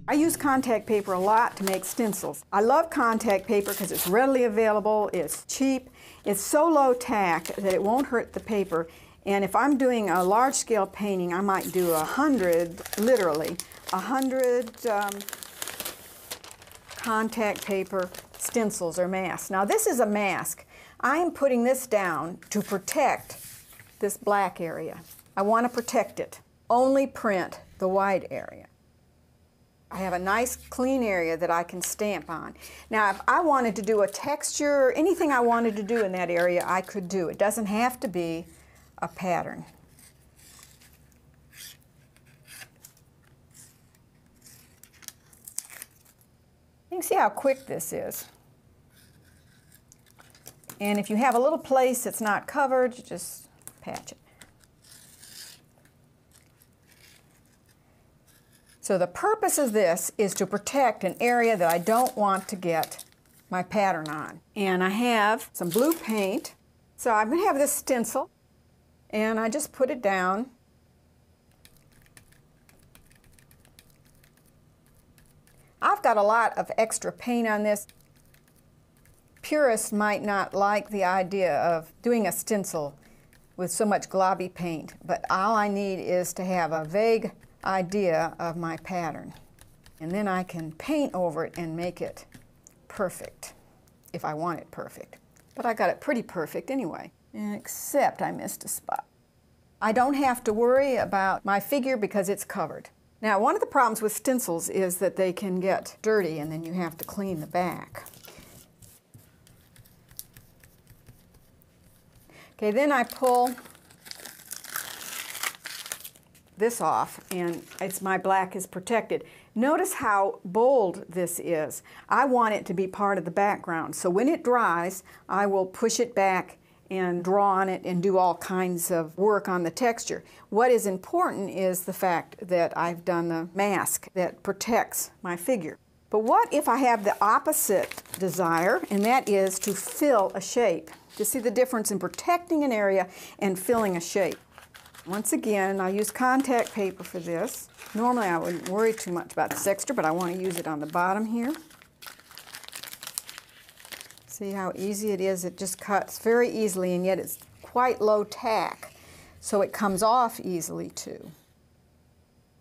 I use contact paper a lot to make stencils. I love contact paper because it's readily available, it's cheap, it's so low tack that it won't hurt the paper. And if I'm doing a large-scale painting, I might do 100, literally, 100 contact paper stencils or masks. Now this is a mask. I am putting this down to protect this black area. I want to protect it. Only print the white area. I have a nice clean area that I can stamp on. Now if I wanted to do a texture, anything I wanted to do in that area, I could do. It doesn't have to be a pattern. You can see how quick this is. And if you have a little place that's not covered, you just patch it. So the purpose of this is to protect an area that I don't want to get my pattern on. And I have some blue paint. So I'm going to have this stencil, and I just put it down. I've got a lot of extra paint on this. Purists might not like the idea of doing a stencil with so much globby paint, but all I need is to have a vague idea of my pattern. And then I can paint over it and make it perfect, if I want it perfect. But I got it pretty perfect anyway, except I missed a spot. I don't have to worry about my figure because it's covered. Now, one of the problems with stencils is that they can get dirty and then you have to clean the back. Okay, then I pull this off and my black is protected. Notice how bold this is. I want it to be part of the background. So when it dries, I will push it back and draw on it and do all kinds of work on the texture. What is important is the fact that I've done the mask that protects my figure. But what if I have the opposite desire, and that is to fill a shape? To see the difference in protecting an area and filling a shape. Once again, I use contact paper for this. Normally I wouldn't worry too much about this extra, but I want to use it on the bottom here. See how easy it is? It just cuts very easily, and yet it's quite low tack, so it comes off easily too.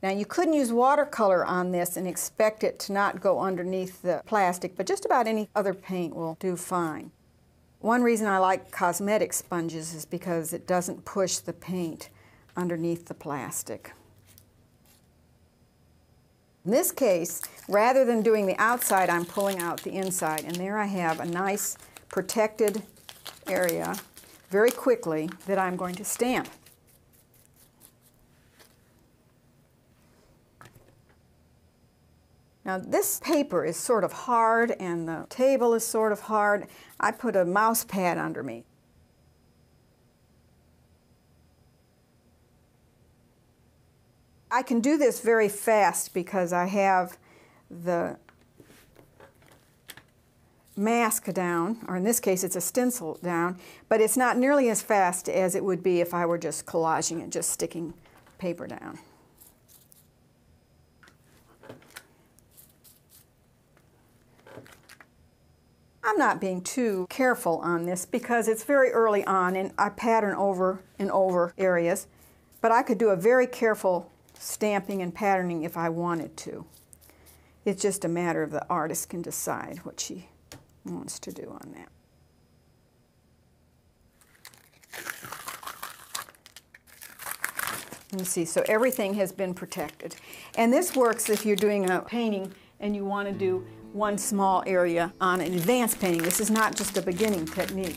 Now you couldn't use watercolor on this and expect it to not go underneath the plastic, but just about any other paint will do fine. One reason I like cosmetic sponges is because it doesn't push the paint underneath the plastic. In this case, rather than doing the outside, I'm pulling out the inside, and there I have a nice protected area very quickly that I'm going to stamp. Now this paper is sort of hard and the table is sort of hard. I put a mouse pad under me. I can do this very fast because I have the mask down, or in this case it's a stencil down, but it's not nearly as fast as it would be if I were just collaging it, just sticking paper down. I'm not being too careful on this because it's very early on and I pattern over and over areas, but I could do a very careful stamping and patterning if I wanted to. It's just a matter of the artist can decide what she wants to do on that. Let me see, so everything has been protected. And this works if you're doing a painting and you want to do one small area on an advanced painting. This is not just a beginning technique.